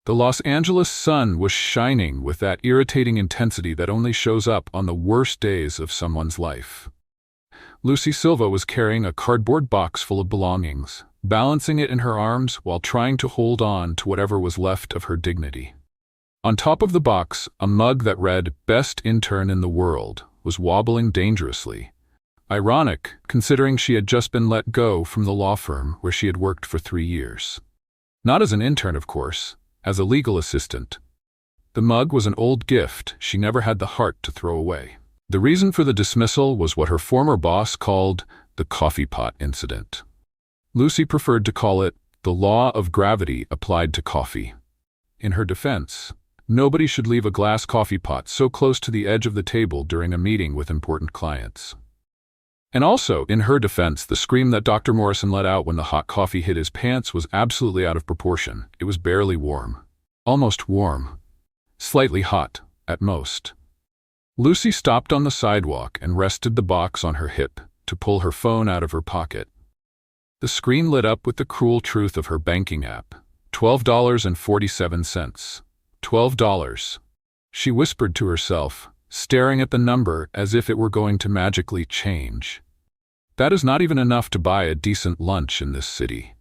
The Los Angeles sun was shining with that irritating intensity that only shows up on the worst days of someone's life. Lucy Silva was carrying a cardboard box full of belongings, balancing it in her arms while trying to hold on to whatever was left of her dignity. On top of the box, a mug that read, "Best Intern in the World," was wobbling dangerously. Ironic, considering she had just been let go from the law firm where she had worked for 3 years. Not as an intern, of course, as a legal assistant. The mug was an old gift she never had the heart to throw away. The reason for the dismissal was what her former boss called the coffee pot incident. Lucy preferred to call it the law of gravity applied to coffee. In her defense, nobody should leave a glass coffee pot so close to the edge of the table during a meeting with important clients. And also, in her defense, the scream that Dr. Morrison let out when the hot coffee hit his pants was absolutely out of proportion. It was barely warm. Almost warm. Slightly hot, at most. Lucy stopped on the sidewalk and rested the box on her hip to pull her phone out of her pocket. The screen lit up with the cruel truth of her banking app. $12.47. $12. She whispered to herself, staring at the number as if it were going to magically change. That is not even enough to buy a decent lunch in this city.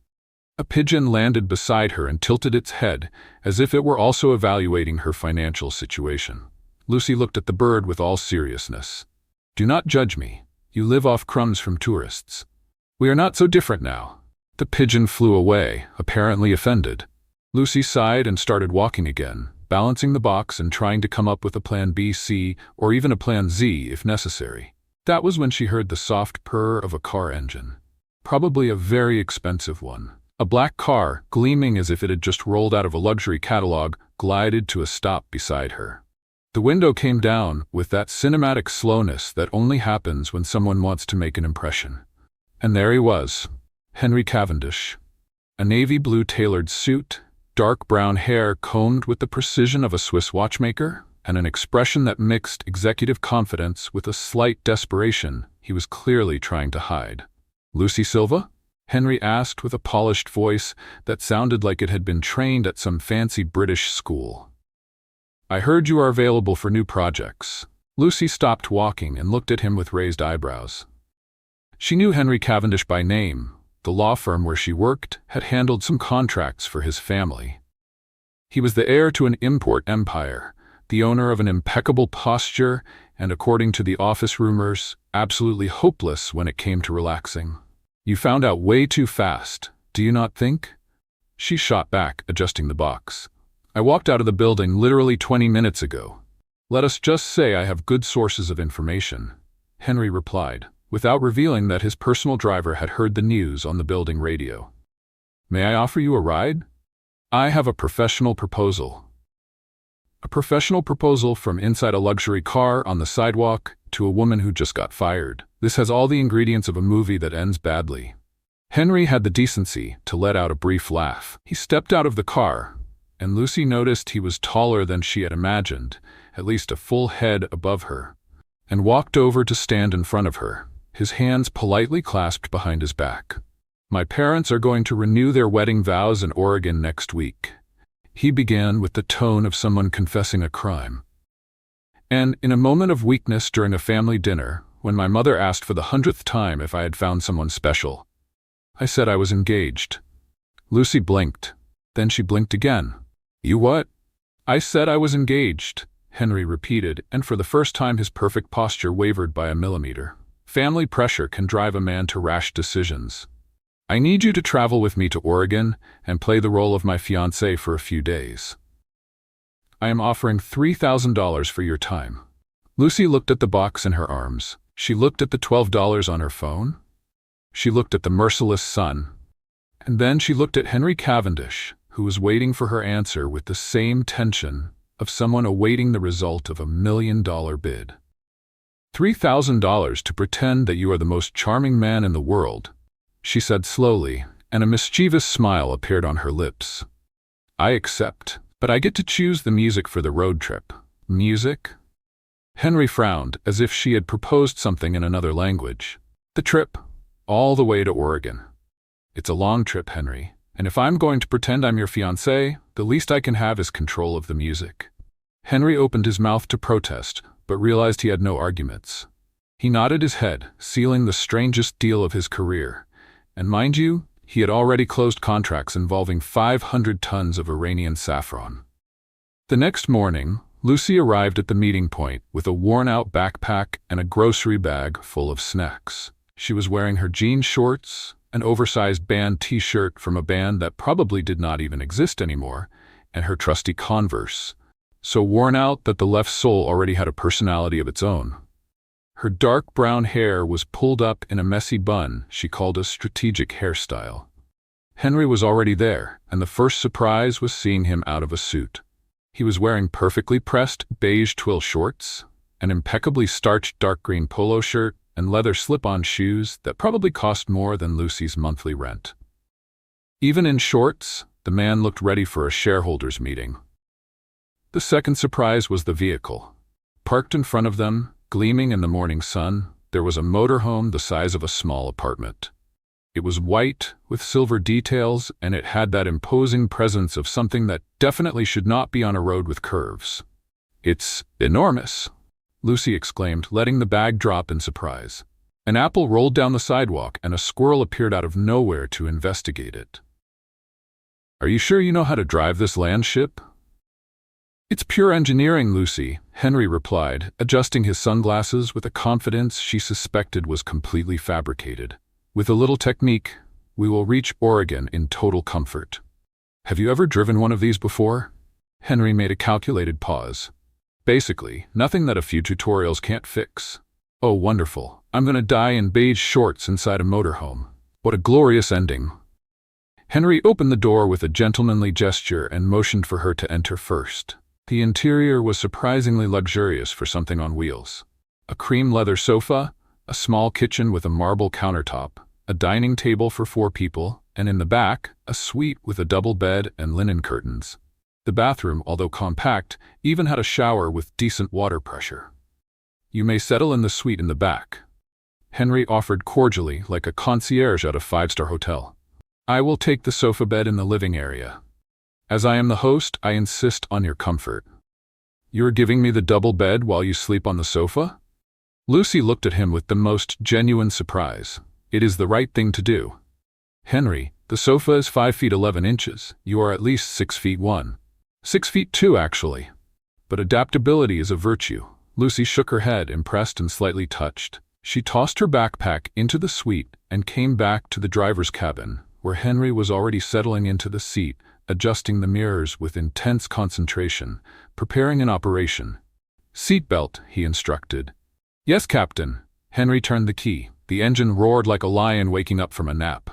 A pigeon landed beside her and tilted its head as if it were also evaluating her financial situation. Lucy looked at the bird with all seriousness. "Do not judge me. You live off crumbs from tourists. We are not so different now." The pigeon flew away, apparently offended. Lucy sighed and started walking again, balancing the box and trying to come up with a plan B, C, or even a plan Z if necessary. That was when she heard the soft purr of a car engine. Probably a very expensive one. A black car, gleaming as if it had just rolled out of a luxury catalog, glided to a stop beside her. The window came down with that cinematic slowness that only happens when someone wants to make an impression. And there he was, Henry Cavendish. A navy blue tailored suit, dark brown hair combed with the precision of a Swiss watchmaker, and an expression that mixed executive confidence with a slight desperation he was clearly trying to hide. "Lucy Silva?" Henry asked with a polished voice that sounded like it had been trained at some fancy British school. "I heard you are available for new projects." Lucy stopped walking and looked at him with raised eyebrows. She knew Henry Cavendish by name. The law firm where she worked had handled some contracts for his family. He was the heir to an import empire, the owner of an impeccable posture, and according to the office rumors, absolutely hopeless when it came to relaxing. "You found out way too fast, do you not think?" She shot back, adjusting the box. "I walked out of the building literally 20 minutes ago. Let us just say I have good sources of information," Henry replied, without revealing that his personal driver had heard the news on the building radio. "May I offer you a ride? I have a professional proposal." A professional proposal from inside a luxury car on the sidewalk to a woman who just got fired. This has all the ingredients of a movie that ends badly. Henry had the decency to let out a brief laugh. He stepped out of the car, and Lucy noticed he was taller than she had imagined, at least a full head above her, and walked over to stand in front of her, his hands politely clasped behind his back. "My parents are going to renew their wedding vows in Oregon next week." He began with the tone of someone confessing a crime. "And in a moment of weakness during a family dinner, when my mother asked for the 100th time if I had found someone special, I said I was engaged." Lucy blinked. Then she blinked again. "You what?" "I said I was engaged," Henry repeated, and for the first time his perfect posture wavered by a millimeter. Family pressure can drive a man to rash decisions. "I need you to travel with me to Oregon and play the role of my fiancée for a few days. I am offering $3,000 for your time." Lucy looked at the box in her arms. She looked at the $12 on her phone. She looked at the merciless sun. And then she looked at Henry Cavendish, who was waiting for her answer with the same tension of someone awaiting the result of $1 million bid. $3,000 to pretend that you are the most charming man in the world, she said slowly, and a mischievous smile appeared on her lips. "I accept, but I get to choose the music for the road trip." "Music?" Henry frowned, as if she had proposed something in another language. "The trip, all the way to Oregon." "It's a long trip, Henry. And if I'm going to pretend I'm your fiancé, the least I can have is control of the music." Henry opened his mouth to protest, but realized he had no arguments. He nodded his head, sealing the strangest deal of his career. And mind you, he had already closed contracts involving 500 tons of Iranian saffron. The next morning, Lucy arrived at the meeting point with a worn-out backpack and a grocery bag full of snacks. She was wearing her jean shorts, an oversized band t-shirt from a band that probably did not even exist anymore, and her trusty Converse, so worn out that the left sole already had a personality of its own. Her dark brown hair was pulled up in a messy bun she called a strategic hairstyle. Henry was already there, and the first surprise was seeing him out of a suit. He was wearing perfectly pressed beige twill shorts, an impeccably starched dark green polo shirt, and leather slip-on shoes that probably cost more than Lucy's monthly rent. Even in shorts, the man looked ready for a shareholders' meeting. The second surprise was the vehicle. Parked in front of them, gleaming in the morning sun, there was a motorhome the size of a small apartment. It was white, with silver details, and it had that imposing presence of something that definitely should not be on a road with curves. "It's enormous," Lucy exclaimed, letting the bag drop in surprise. An apple rolled down the sidewalk, and a squirrel appeared out of nowhere to investigate it. "Are you sure you know how to drive this land ship?" "It's pure engineering, Lucy," Henry replied, adjusting his sunglasses with a confidence she suspected was completely fabricated. "With a little technique, we will reach Oregon in total comfort." "Have you ever driven one of these before?" Henry made a calculated pause. "Basically, nothing that a few tutorials can't fix." "Oh, wonderful. I'm gonna die in beige shorts inside a motorhome. What a glorious ending." Henry opened the door with a gentlemanly gesture and motioned for her to enter first. The interior was surprisingly luxurious for something on wheels. A cream leather sofa, a small kitchen with a marble countertop, a dining table for 4 people, and in the back, a suite with a double bed and linen curtains. The bathroom, although compact, even had a shower with decent water pressure. "You may settle in the suite in the back," Henry offered cordially, like a concierge at a 5-star hotel. "I will take the sofa bed in the living area. As I am the host, I insist on your comfort." "You are giving me the double bed while you sleep on the sofa?" Lucy looked at him with the most genuine surprise. "It is the right thing to do. Henry, the sofa is 5 feet 11 inches. You are at least 6 feet 1. 6 feet 2, actually. But adaptability is a virtue." Lucy shook her head, impressed and slightly touched. She tossed her backpack into the suite and came back to the driver's cabin, where Henry was already settling into the seat, adjusting the mirrors with intense concentration, preparing an operation. "Seatbelt," he instructed. "Yes, Captain." Henry turned the key. The engine roared like a lion waking up from a nap.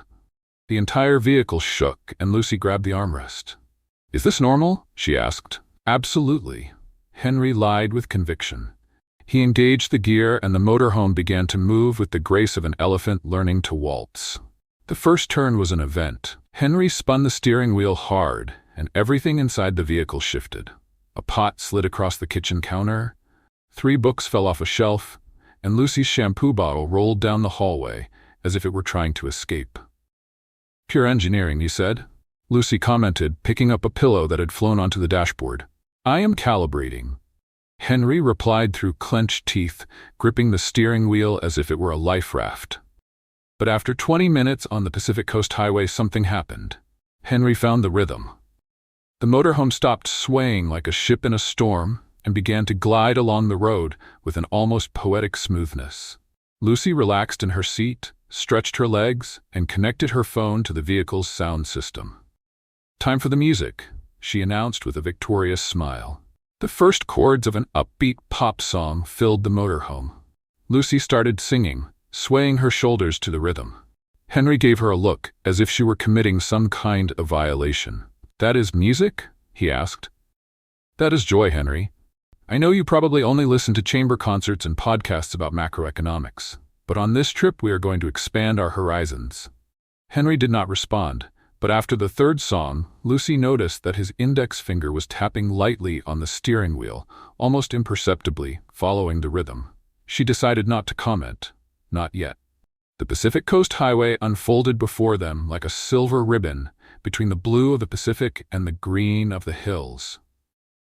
The entire vehicle shook, and Lucy grabbed the armrest. "Is this normal?" she asked. "Absolutely," Henry lied with conviction. He engaged the gear, and the motorhome began to move with the grace of an elephant learning to waltz. The first turn was an event. Henry spun the steering wheel hard, and everything inside the vehicle shifted. A pot slid across the kitchen counter, 3 books fell off a shelf, and Lucy's shampoo bottle rolled down the hallway as if it were trying to escape. "Pure engineering," he said. Lucy commented, picking up a pillow that had flown onto the dashboard. "I am calibrating." Henry replied through clenched teeth, gripping the steering wheel as if it were a life raft. But after 20 minutes on the Pacific Coast Highway, something happened. Henry found the rhythm. The motorhome stopped swaying like a ship in a storm and began to glide along the road with an almost poetic smoothness. Lucy relaxed in her seat, stretched her legs, and connected her phone to the vehicle's sound system. "Time for the music," she announced with a victorious smile. The first chords of an upbeat pop song filled the motorhome. Lucy started singing, swaying her shoulders to the rhythm. Henry gave her a look, as if she were committing some kind of violation. "That is music?" he asked. "That is joy, Henry. I know you probably only listen to chamber concerts and podcasts about macroeconomics, but on this trip we are going to expand our horizons." Henry did not respond, but after the third song, Lucy noticed that his index finger was tapping lightly on the steering wheel, almost imperceptibly, following the rhythm. She decided not to comment. Not yet. The Pacific Coast Highway unfolded before them like a silver ribbon, between the blue of the Pacific and the green of the hills.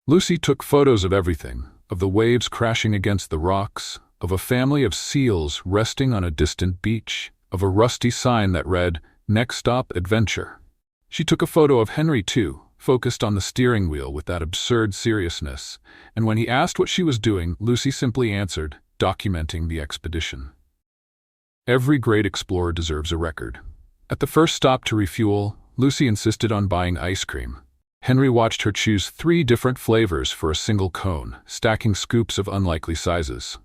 Lucy took photos of everything, of the waves crashing against the rocks, of a family of seals resting on a distant beach, of a rusty sign that read, "Next stop, adventure." She took a photo of Henry too, focused on the steering wheel with that absurd seriousness, and when he asked what she was doing, Lucy simply answered, "Documenting the expedition." Every great explorer deserves a record. At the first stop to refuel, Lucy insisted on buying ice cream. Henry watched her choose 3 different flavors for a single cone, stacking scoops of unlikely sizes.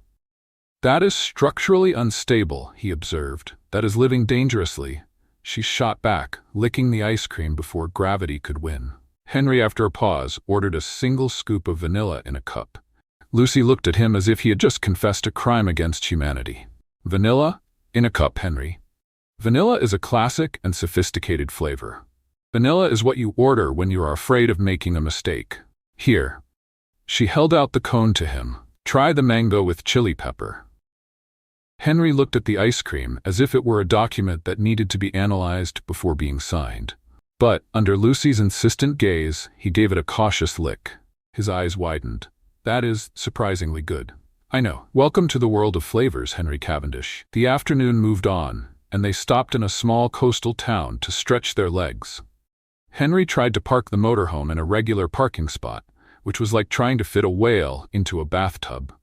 "That is structurally unstable," he observed. "That is living dangerously." She shot back, licking the ice cream before gravity could win. Henry, after a pause, ordered a single scoop of vanilla in a cup. Lucy looked at him as if he had just confessed a crime against humanity. "Vanilla? In a cup, Henry." Vanilla is a classic and sophisticated flavor. Vanilla is what you order when you are afraid of making a mistake. Here. She held out the cone to him. "Try the mango with chili pepper." Henry looked at the ice cream as if it were a document that needed to be analyzed before being signed. But, under Lucy's insistent gaze, he gave it a cautious lick. His eyes widened. "That is surprisingly good." "I know. Welcome to the world of flavors, Henry Cavendish." The afternoon moved on, and they stopped in a small coastal town to stretch their legs. Henry tried to park the motorhome in a regular parking spot, which was like trying to fit a whale into a bathtub.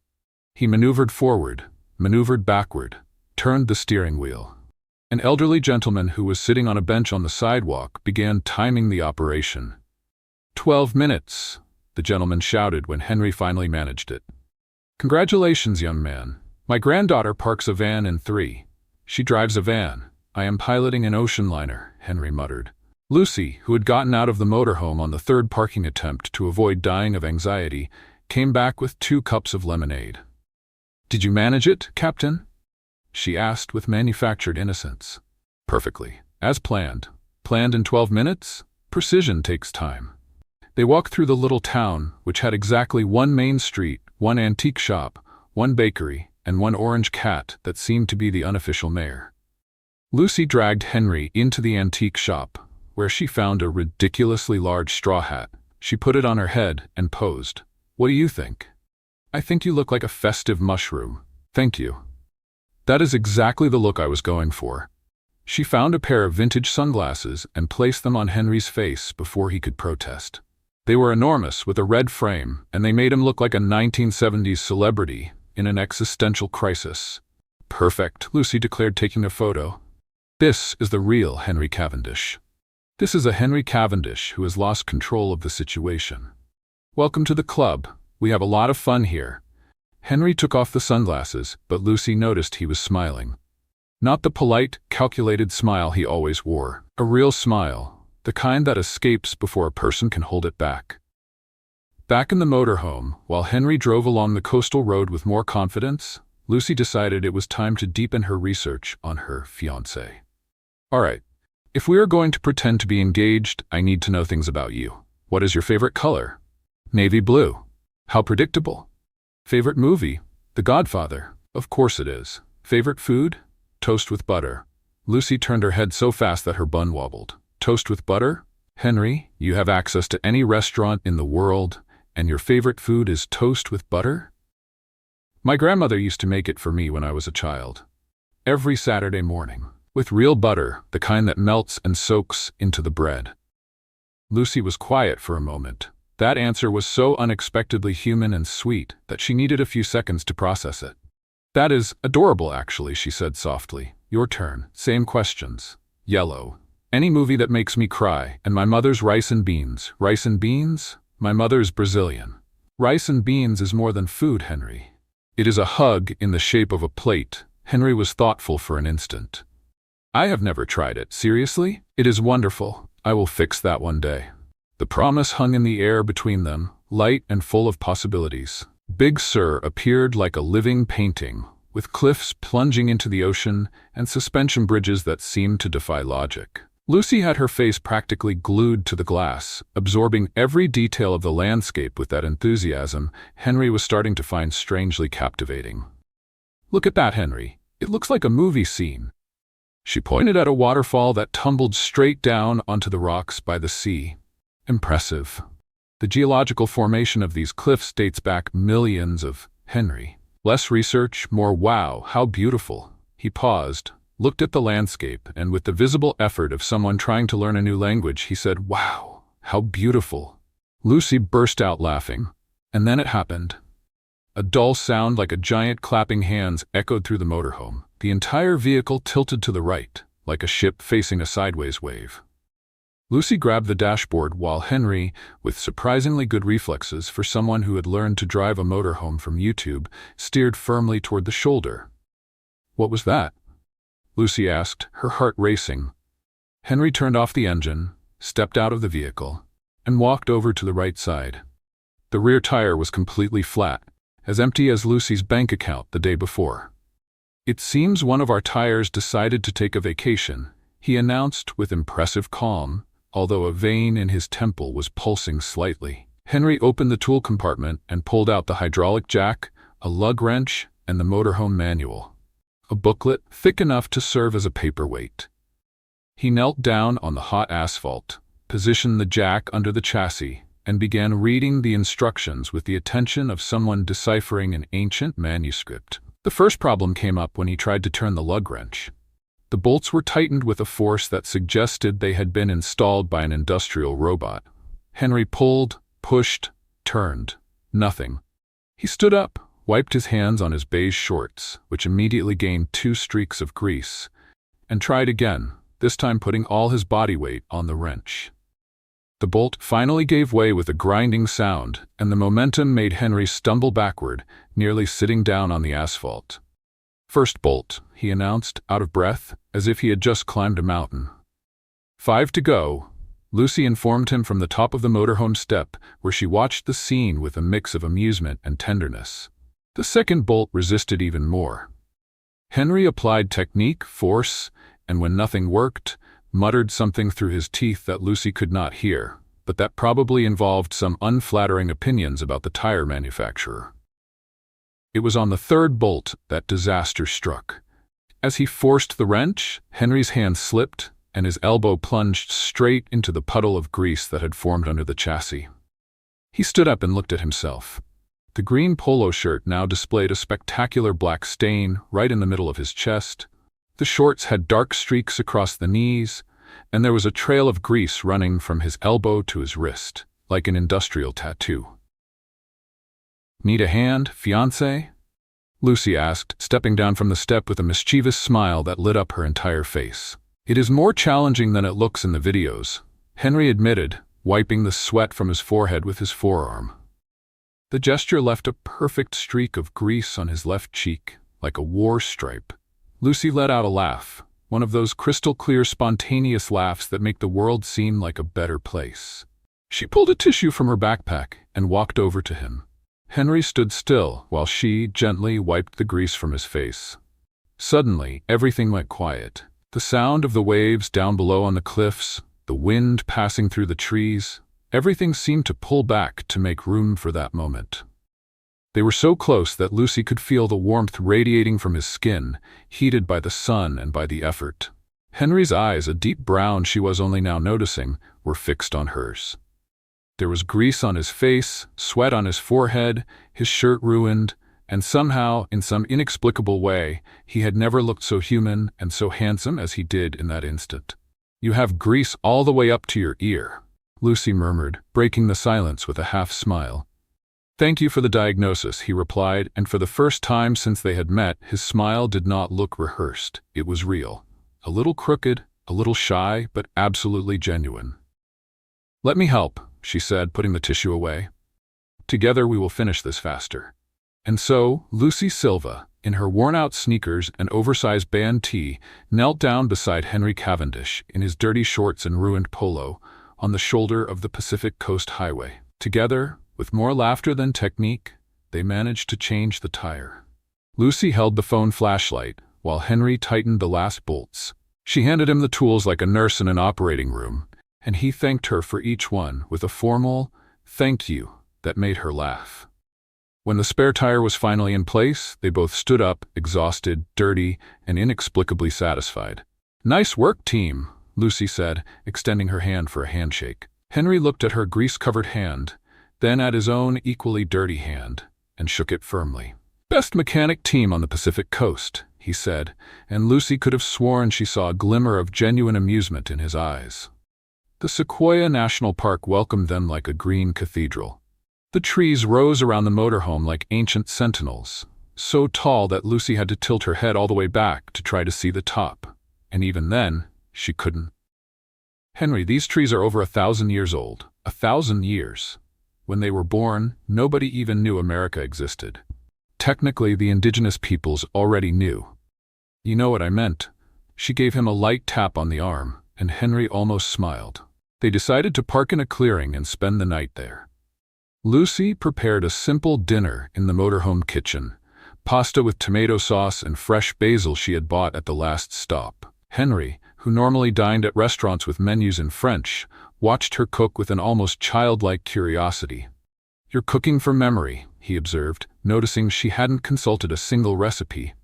He maneuvered forward, maneuvered backward, turned the steering wheel. An elderly gentleman who was sitting on a bench on the sidewalk began timing the operation. 12 minutes, the gentleman shouted when Henry finally managed it. "Congratulations, young man. My granddaughter parks a van in 3. She drives a van. I am piloting an ocean liner," Henry muttered. Lucy, who had gotten out of the motorhome on the 3rd parking attempt to avoid dying of anxiety, came back with 2 cups of lemonade. "Did you manage it, Captain?" she asked with manufactured innocence. "Perfectly. As planned. Planned in 12 minutes? Precision takes time." They walked through the little town, which had exactly 1 main street, 1 antique shop, 1 bakery, and 1 orange cat that seemed to be the unofficial mayor. Lucy dragged Henry into the antique shop, where she found a ridiculously large straw hat. She put it on her head and posed. "What do you think?" "I think you look like a festive mushroom." "Thank you. That is exactly the look I was going for." She found a pair of vintage sunglasses and placed them on Henry's face before he could protest. They were enormous with a red frame, and they made him look like a 1970s celebrity in an existential crisis. "Perfect," Lucy declared, taking a photo. "This is the real Henry Cavendish. This is a Henry Cavendish who has lost control of the situation. Welcome to the club. We have a lot of fun here." Henry took off the sunglasses, but Lucy noticed he was smiling. Not the polite, calculated smile he always wore. A real smile, the kind that escapes before a person can hold it back. Back in the motorhome, while Henry drove along the coastal road with more confidence, Lucy decided it was time to deepen her research on her fiancé. "All right. If we are going to pretend to be engaged, I need to know things about you. What is your favorite color?" "Navy blue." "How predictable." "Favorite movie?" "The Godfather." "Of course it is." "Favorite food?" "Toast with butter." Lucy turned her head so fast that her bun wobbled. "Toast with butter? Henry, you have access to any restaurant in the world, and your favorite food is toast with butter?" "My grandmother used to make it for me when I was a child. Every Saturday morning. With real butter, the kind that melts and soaks into the bread." Lucy was quiet for a moment. That answer was so unexpectedly human and sweet that she needed a few seconds to process it. "That is adorable, actually," she said softly. "Your turn. Same questions." "Yellow. Any movie that makes me cry, and my mother's rice and beans." "Rice and beans?" "My mother's Brazilian." "Rice and beans is more than food, Henry. It is a hug in the shape of a plate." Henry was thoughtful for an instant. "I have never tried it. Seriously? It is wonderful. I will fix that one day." The promise hung in the air between them, light and full of possibilities. Big Sur appeared like a living painting, with cliffs plunging into the ocean and suspension bridges that seemed to defy logic. Lucy had her face practically glued to the glass, absorbing every detail of the landscape with that enthusiasm Henry was starting to find strangely captivating. "Look at that, Henry. It looks like a movie scene." She pointed at a waterfall that tumbled straight down onto the rocks by the sea. Impressive. The geological formation of these cliffs dates back millions of Henry. Less research, more wow, how beautiful. He paused, looked at the landscape, and with the visible effort of someone trying to learn a new language, he said, "Wow, how beautiful." Lucy burst out laughing. And then it happened. A dull sound like a giant clapping hands echoed through the motorhome. The entire vehicle tilted to the right, like a ship facing a sideways wave. Lucy grabbed the dashboard while Henry, with surprisingly good reflexes for someone who had learned to drive a motorhome from YouTube, steered firmly toward the shoulder. "What was that?" Lucy asked, her heart racing. Henry turned off the engine, stepped out of the vehicle, and walked over to the right side. The rear tire was completely flat, as empty as Lucy's bank account the day before. "It seems one of our tires decided to take a vacation," he announced with impressive calm, although a vein in his temple was pulsing slightly. Henry opened the tool compartment and pulled out the hydraulic jack, a lug wrench, and the motorhome manual. A booklet thick enough to serve as a paperweight. He knelt down on the hot asphalt, positioned the jack under the chassis, and began reading the instructions with the attention of someone deciphering an ancient manuscript. The first problem came up when he tried to turn the lug wrench. The bolts were tightened with a force that suggested they had been installed by an industrial robot. Henry pulled, pushed, turned. Nothing. He stood up, wiped his hands on his beige shorts, which immediately gained 2 streaks of grease, and tried again, this time putting all his body weight on the wrench. The bolt finally gave way with a grinding sound, and the momentum made Henry stumble backward, nearly sitting down on the asphalt. "First bolt," he announced, out of breath, as if he had just climbed a mountain. 5 to go, Lucy informed him from the top of the motorhome step, where she watched the scene with a mix of amusement and tenderness. The second bolt resisted even more. Henry applied technique, force, and when nothing worked, muttered something through his teeth that Lucy could not hear, but that probably involved some unflattering opinions about the tire manufacturer. It was on the third bolt that disaster struck. As he forced the wrench, Henry's hand slipped, and his elbow plunged straight into the puddle of grease that had formed under the chassis. He stood up and looked at himself. The green polo shirt now displayed a spectacular black stain right in the middle of his chest. The shorts had dark streaks across the knees, and there was a trail of grease running from his elbow to his wrist, like an industrial tattoo. "Need a hand, fiancé?" Lucy asked, stepping down from the step with a mischievous smile that lit up her entire face. "It is more challenging than it looks in the videos," Henry admitted, wiping the sweat from his forehead with his forearm. The gesture left a perfect streak of grease on his left cheek, like a war stripe. Lucy let out a laugh, one of those crystal-clear, spontaneous laughs that make the world seem like a better place. She pulled a tissue from her backpack and walked over to him. Henry stood still while she gently wiped the grease from his face. Suddenly, everything went quiet. The sound of the waves down below on the cliffs, the wind passing through the trees, everything seemed to pull back to make room for that moment. They were so close that Lucy could feel the warmth radiating from his skin, heated by the sun and by the effort. Henry's eyes, a deep brown she was only now noticing, were fixed on hers. There was grease on his face, sweat on his forehead, his shirt ruined, and somehow, in some inexplicable way, he had never looked so human and so handsome as he did in that instant. "You have grease all the way up to your ear," Lucy murmured, breaking the silence with a half-smile. "Thank you for the diagnosis," he replied, and for the first time since they had met, his smile did not look rehearsed. It was real. A little crooked, a little shy, but absolutely genuine. "Let me help," she said, putting the tissue away. "Together we will finish this faster." And so, Lucy Silva, in her worn-out sneakers and oversized band tee, knelt down beside Henry Cavendish, in his dirty shorts and ruined polo, on the shoulder of the Pacific Coast Highway. Together, with more laughter than technique, they managed to change the tire. Lucy held the phone flashlight, while Henry tightened the last bolts. She handed him the tools like a nurse in an operating room, and he thanked her for each one with a formal "thank you" that made her laugh. When the spare tire was finally in place, they both stood up, exhausted, dirty, and inexplicably satisfied. "Nice work, team," Lucy said, extending her hand for a handshake. Henry looked at her grease-covered hand, then at his own equally dirty hand, and shook it firmly. "Best mechanic team on the Pacific Coast," he said, and Lucy could have sworn she saw a glimmer of genuine amusement in his eyes. The Sequoia National Park welcomed them like a green cathedral. The trees rose around the motorhome like ancient sentinels, so tall that Lucy had to tilt her head all the way back to try to see the top, and even then, she couldn't. "Henry, these trees are over 1,000 years old. 1,000 years. When they were born, nobody even knew America existed. Technically, the indigenous peoples already knew." "You know what I meant." She gave him a light tap on the arm, and Henry almost smiled. They decided to park in a clearing and spend the night there. Lucy prepared a simple dinner in the motorhome kitchen, pasta with tomato sauce and fresh basil she had bought at the last stop. Henry, who normally dined at restaurants with menus in French, watched her cook with an almost childlike curiosity. "You're cooking from memory," he observed, noticing she hadn't consulted a single recipe.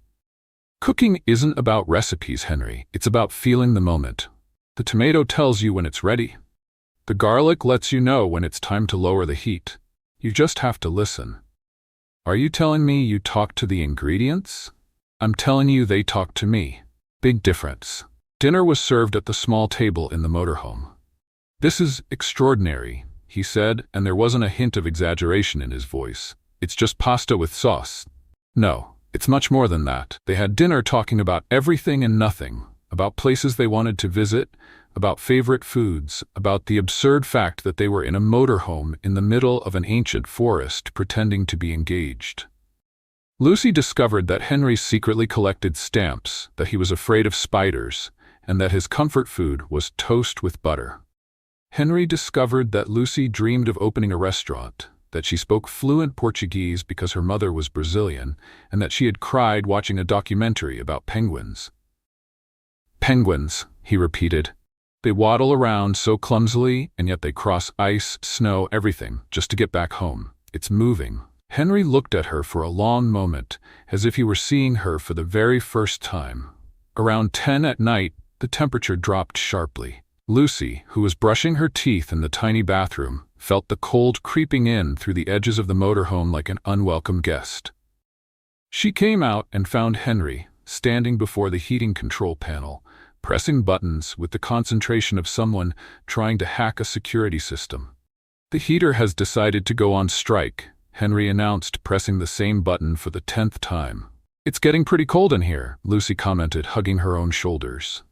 "Cooking isn't about recipes, Henry. It's about feeling the moment. The tomato tells you when it's ready. The garlic lets you know when it's time to lower the heat. You just have to listen." "Are you telling me you talk to the ingredients?" "I'm telling you they talk to me. Big difference." Dinner was served at the small table in the motorhome. "This is extraordinary," he said, and there wasn't a hint of exaggeration in his voice. "It's just pasta with sauce." "No, it's much more than that." They had dinner talking about everything and nothing, about places they wanted to visit, about favorite foods, about the absurd fact that they were in a motorhome in the middle of an ancient forest pretending to be engaged. Lucy discovered that Henry secretly collected stamps, that he was afraid of spiders, and that his comfort food was toast with butter. Henry discovered that Lucy dreamed of opening a restaurant, that she spoke fluent Portuguese because her mother was Brazilian, and that she had cried watching a documentary about penguins. "Penguins," he repeated. "They waddle around so clumsily, and yet they cross ice, snow, everything, just to get back home. It's moving." Henry looked at her for a long moment, as if he were seeing her for the very first time. Around 10 at night, the temperature dropped sharply. Lucy, who was brushing her teeth in the tiny bathroom, felt the cold creeping in through the edges of the motorhome like an unwelcome guest. She came out and found Henry, standing before the heating control panel, pressing buttons with the concentration of someone trying to hack a security system. "The heater has decided to go on strike," Henry announced, pressing the same button for the 10th time. "It's getting pretty cold in here," Lucy commented, hugging her own shoulders.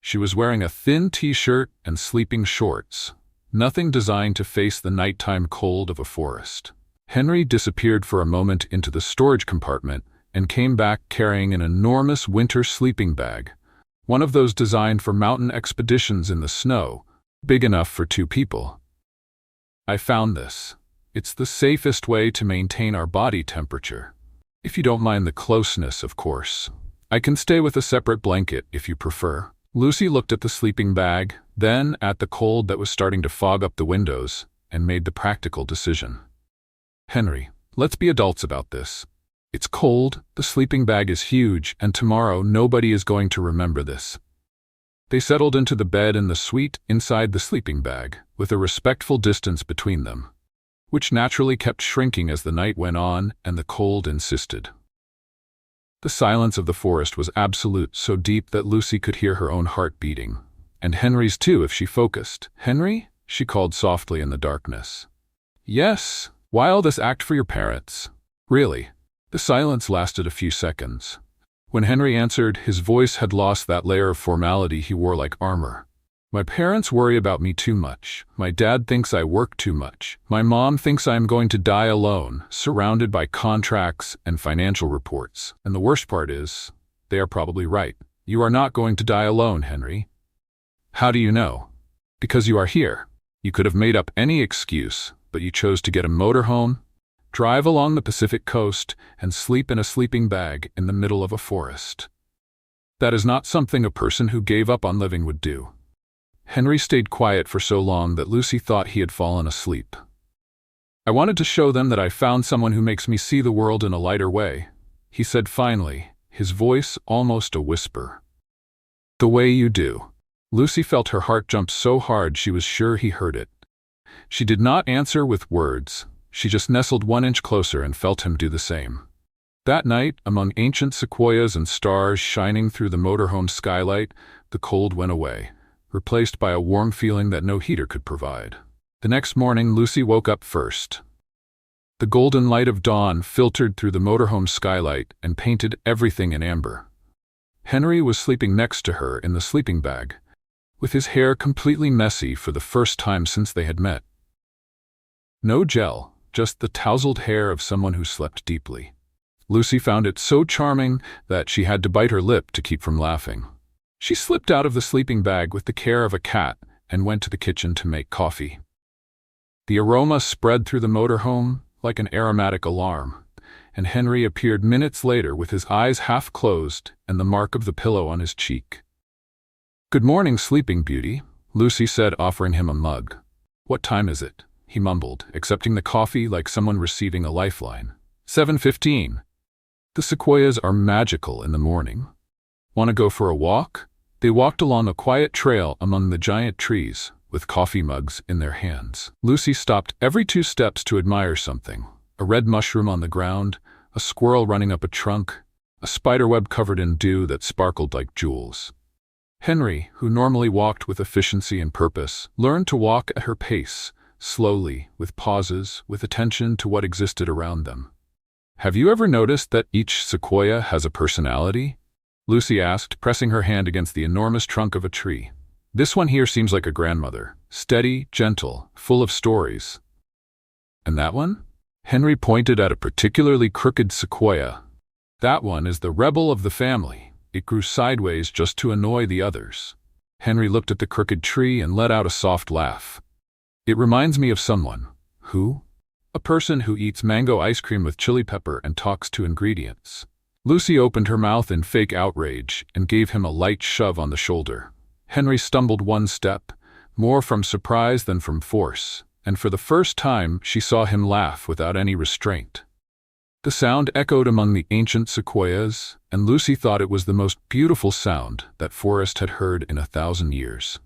She was wearing a thin t-shirt and sleeping shorts, nothing designed to face the nighttime cold of a forest. Henry disappeared for a moment into the storage compartment and came back carrying an enormous winter sleeping bag, one of those designed for mountain expeditions in the snow, big enough for 2 people. "I found this. It's the safest way to maintain our body temperature. If you don't mind the closeness, of course. I can stay with a separate blanket if you prefer." Lucy looked at the sleeping bag, then at the cold that was starting to fog up the windows, and made the practical decision. "Henry, let's be adults about this. It's cold, the sleeping bag is huge, and tomorrow nobody is going to remember this." They settled into the bed in the suite inside the sleeping bag, with a respectful distance between them, which naturally kept shrinking as the night went on and the cold insisted. The silence of the forest was absolute, so deep that Lucy could hear her own heart beating, and Henry's too if she focused. "Henry?" she called softly in the darkness. "Yes, why all this act for your parents? Really?" The silence lasted a few seconds. When Henry answered, his voice had lost that layer of formality he wore like armor. "My parents worry about me too much. My dad thinks I work too much. My mom thinks I am going to die alone, surrounded by contracts and financial reports. And the worst part is, they are probably right. You are not going to die alone, Henry." "How do you know?" "Because you are here. You could have made up any excuse, but you chose to get a motorhome, drive along the Pacific coast, and sleep in a sleeping bag in the middle of a forest. That is not something a person who gave up on living would do." Henry stayed quiet for so long that Lucy thought he had fallen asleep. "I wanted to show them that I found someone who makes me see the world in a lighter way," he said finally, his voice almost a whisper. The way you do. Lucy felt her heart jump so hard she was sure he heard it. She did not answer with words. She just nestled 1 inch closer and felt him do the same. That night, among ancient sequoias and stars shining through the motorhome skylight, the cold went away, replaced by a warm feeling that no heater could provide. The next morning, Lucy woke up first. The golden light of dawn filtered through the motorhome skylight and painted everything in amber. Henry was sleeping next to her in the sleeping bag, with his hair completely messy for the first time since they had met. No gel, just the tousled hair of someone who slept deeply. Lucy found it so charming that she had to bite her lip to keep from laughing. She slipped out of the sleeping bag with the care of a cat and went to the kitchen to make coffee. The aroma spread through the motorhome like an aromatic alarm, and Henry appeared minutes later with his eyes half closed and the mark of the pillow on his cheek. "Good morning, Sleeping Beauty," Lucy said, offering him a mug. "What time is it?" he mumbled, accepting the coffee like someone receiving a lifeline. 7:15. The sequoias are magical in the morning. Want to go for a walk? They walked along a quiet trail among the giant trees, with coffee mugs in their hands. Lucy stopped every 2 steps to admire something: a red mushroom on the ground, a squirrel running up a trunk, a spiderweb covered in dew that sparkled like jewels. Henry, who normally walked with efficiency and purpose, learned to walk at her pace, slowly, with pauses, with attention to what existed around them. "Have you ever noticed that each sequoia has a personality?" Lucy asked, pressing her hand against the enormous trunk of a tree. "This one here seems like a grandmother, steady, gentle, full of stories." "And that one?" Henry pointed at a particularly crooked sequoia. "That one is the rebel of the family. It grew sideways just to annoy the others." Henry looked at the crooked tree and let out a soft laugh. "It reminds me of someone." "Who?" "A person who eats mango ice cream with chili pepper and talks to ingredients." Lucy opened her mouth in fake outrage and gave him a light shove on the shoulder. Henry stumbled 1 step, more from surprise than from force, and for the first time she saw him laugh without any restraint. The sound echoed among the ancient sequoias, and Lucy thought it was the most beautiful sound that forest had heard in 1,000 years.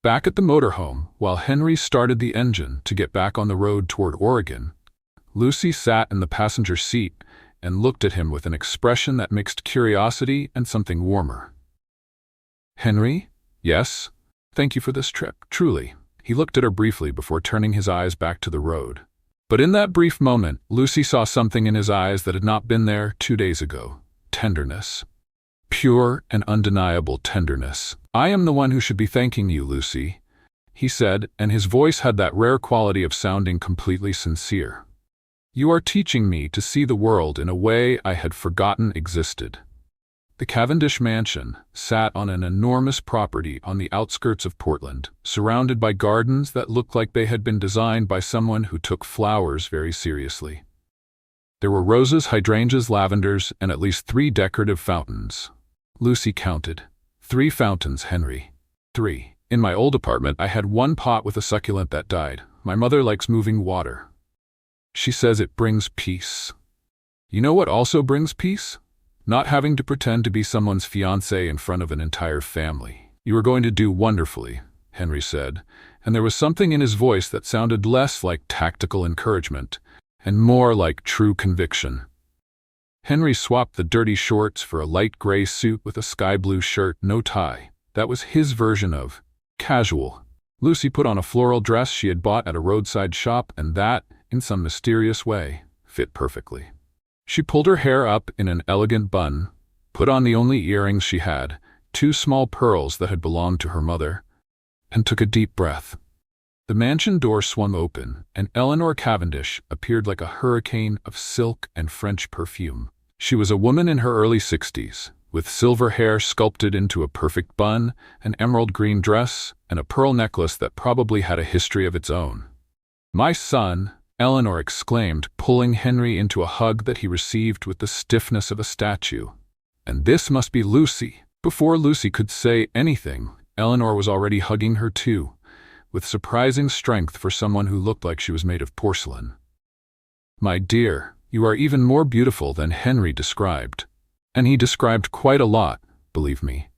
Back at the motorhome, while Henry started the engine to get back on the road toward Oregon, Lucy sat in the passenger seat and looked at him with an expression that mixed curiosity and something warmer. "Henry?" "Yes. Thank you for this trip, truly." He looked at her briefly before turning his eyes back to the road. But in that brief moment, Lucy saw something in his eyes that had not been there 2 days ago: tenderness. Pure and undeniable tenderness. "I am the one who should be thanking you, Lucy," he said, and his voice had that rare quality of sounding completely sincere. "You are teaching me to see the world in a way I had forgotten existed." The Cavendish mansion sat on an enormous property on the outskirts of Portland, surrounded by gardens that looked like they had been designed by someone who took flowers very seriously. There were roses, hydrangeas, lavenders, and at least 3 decorative fountains. Lucy counted. 3 fountains, Henry. 3. In my old apartment, I had 1 pot with a succulent that died. My mother likes moving water. She says it brings peace. You know what also brings peace? Not having to pretend to be someone's fiancée in front of an entire family. "You are going to do wonderfully," Henry said, and there was something in his voice that sounded less like tactical encouragement and more like true conviction. Henry swapped the dirty shorts for a light gray suit with a sky blue shirt, no tie. That was his version of casual. Lucy put on a floral dress she had bought at a roadside shop, and that, in some mysterious way, fit perfectly. She pulled her hair up in an elegant bun, put on the only earrings she had, 2 small pearls that had belonged to her mother, and took a deep breath. The mansion door swung open, and Eleanor Cavendish appeared like a hurricane of silk and French perfume. She was a woman in her early 60s, with silver hair sculpted into a perfect bun, an emerald green dress, and a pearl necklace that probably had a history of its own. "My son," Eleanor exclaimed, pulling Henry into a hug that he received with the stiffness of a statue. "And this must be Lucy." Before Lucy could say anything, Eleanor was already hugging her too, with surprising strength for someone who looked like she was made of porcelain. "My dear, you are even more beautiful than Henry described." And he described quite a lot, believe me.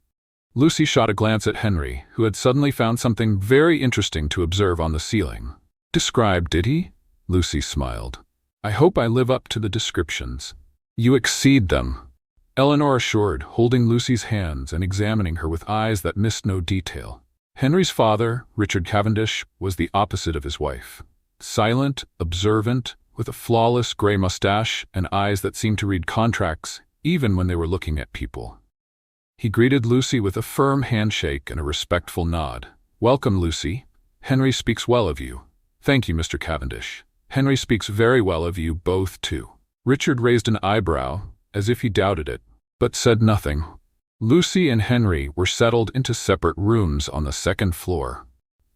Lucy shot a glance at Henry, who had suddenly found something very interesting to observe on the ceiling. Describe, did he? Lucy smiled. I hope I live up to the descriptions. You exceed them, Eleanor assured, holding Lucy's hands and examining her with eyes that missed no detail. Henry's father, Richard Cavendish, was the opposite of his wife. Silent, observant, with a flawless gray mustache and eyes that seemed to read contracts even when they were looking at people. He greeted Lucy with a firm handshake and a respectful nod. Welcome, Lucy. Henry speaks well of you. Thank you, Mr. Cavendish. Henry speaks very well of you both, too. Richard raised an eyebrow, as if he doubted it, but said nothing. Lucy and Henry were settled into separate rooms on the second floor.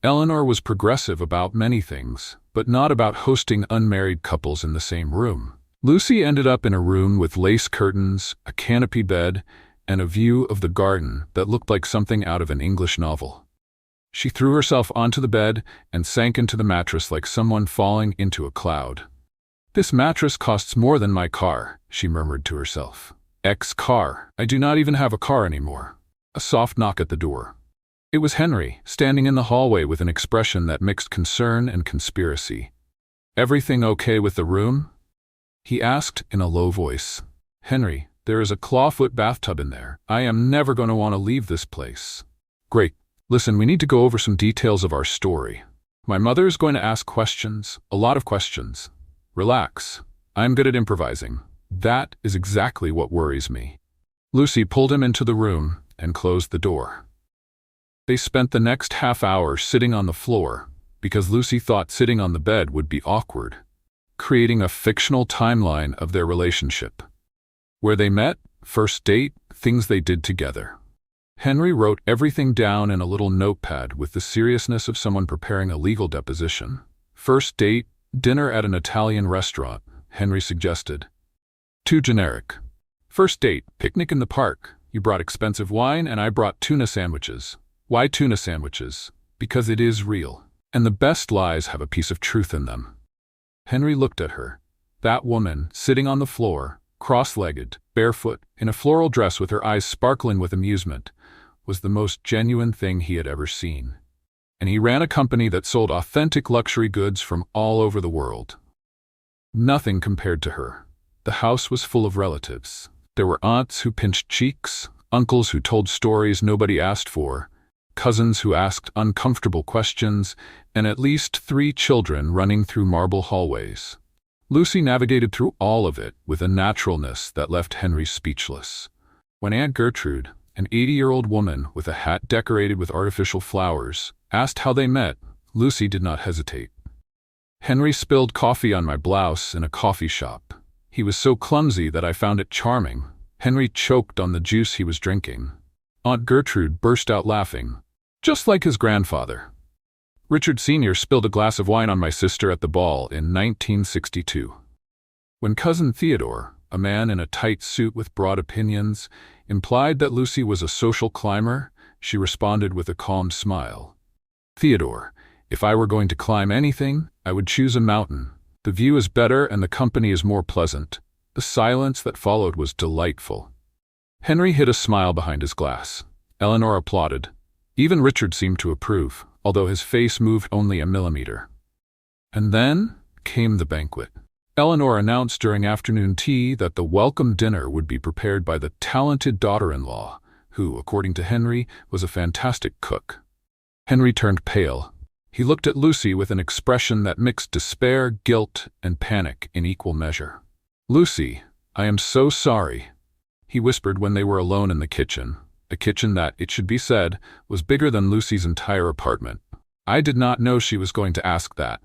Eleanor was progressive about many things, but not about hosting unmarried couples in the same room. Lucy ended up in a room with lace curtains, a canopy bed, and a view of the garden that looked like something out of an English novel. She threw herself onto the bed and sank into the mattress like someone falling into a cloud. This mattress costs more than my car, she murmured to herself. Car. I do not even have a car anymore. A soft knock at the door. It was Henry, standing in the hallway with an expression that mixed concern and conspiracy. Everything okay with the room? He asked in a low voice. Henry, there is a clawfoot bathtub in there. I am never going to want to leave this place. Great. Listen, we need to go over some details of our story. My mother is going to ask questions, a lot of questions. Relax. I'm good at improvising. That is exactly what worries me. Lucy pulled him into the room and closed the door. They spent the next half hour sitting on the floor because Lucy thought sitting on the bed would be awkward, creating a fictional timeline of their relationship. Where they met, first date, things they did together. Henry wrote everything down in a little notepad with the seriousness of someone preparing a legal deposition. First date, dinner at an Italian restaurant, Henry suggested. Too generic. First date, picnic in the park. You brought expensive wine and I brought tuna sandwiches. Why tuna sandwiches? Because it is real. And the best lies have a piece of truth in them. Henry looked at her. That woman, sitting on the floor, cross-legged, barefoot, in a floral dress with her eyes sparkling with amusement, was the most genuine thing he had ever seen. And he ran a company that sold authentic luxury goods from all over the world. Nothing compared to her. The house was full of relatives. There were aunts who pinched cheeks, uncles who told stories nobody asked for, cousins who asked uncomfortable questions, and at least 3 children running through marble hallways. Lucy navigated through all of it with a naturalness that left Henry speechless. When Aunt Gertrude, an 80-year-old woman with a hat decorated with artificial flowers, asked how they met, Lucy did not hesitate. Henry spilled coffee on my blouse in a coffee shop. He was so clumsy that I found it charming. Henry choked on the juice he was drinking. Aunt Gertrude burst out laughing, just like his grandfather. Richard Sr. spilled a glass of wine on my sister at the ball in 1962. When Cousin Theodore, a man in a tight suit with broad opinions, implied that Lucy was a social climber, she responded with a calm smile. Theodore, if I were going to climb anything, I would choose a mountain. The view is better and the company is more pleasant. The silence that followed was delightful. Henry hid a smile behind his glass. Eleanor applauded. Even Richard seemed to approve, although his face moved only a millimeter. And then came the banquet. Eleanor announced during afternoon tea that the welcome dinner would be prepared by the talented daughter-in-law, who, according to Henry, was a fantastic cook. Henry turned pale. He looked at Lucy with an expression that mixed despair, guilt, and panic in equal measure. Lucy, I am so sorry, he whispered when they were alone in the kitchen, a kitchen that, it should be said, was bigger than Lucy's entire apartment. I did not know she was going to ask that.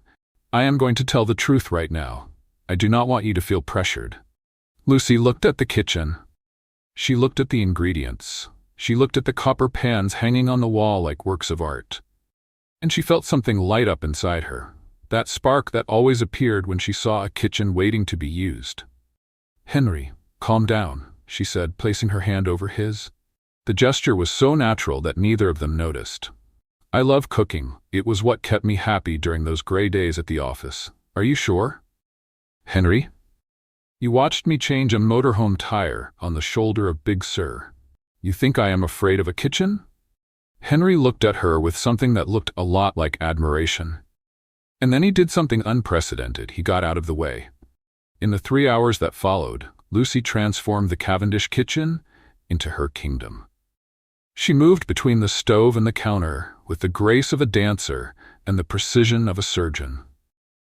I am going to tell the truth right now. I do not want you to feel pressured. Lucy looked at the kitchen. She looked at the ingredients. She looked at the copper pans hanging on the wall like works of art. And she felt something light up inside her, that spark that always appeared when she saw a kitchen waiting to be used. Henry, calm down, she said, placing her hand over his. The gesture was so natural that neither of them noticed. I love cooking. It was what kept me happy during those gray days at the office. Are you sure? Henry? You watched me change a motorhome tire on the shoulder of Big Sir. You think I am afraid of a kitchen?" Henry looked at her with something that looked a lot like admiration. And then he did something unprecedented. He got out of the way. In the 3 hours that followed, Lucy transformed the Cavendish kitchen into her kingdom. She moved between the stove and the counter with the grace of a dancer and the precision of a surgeon.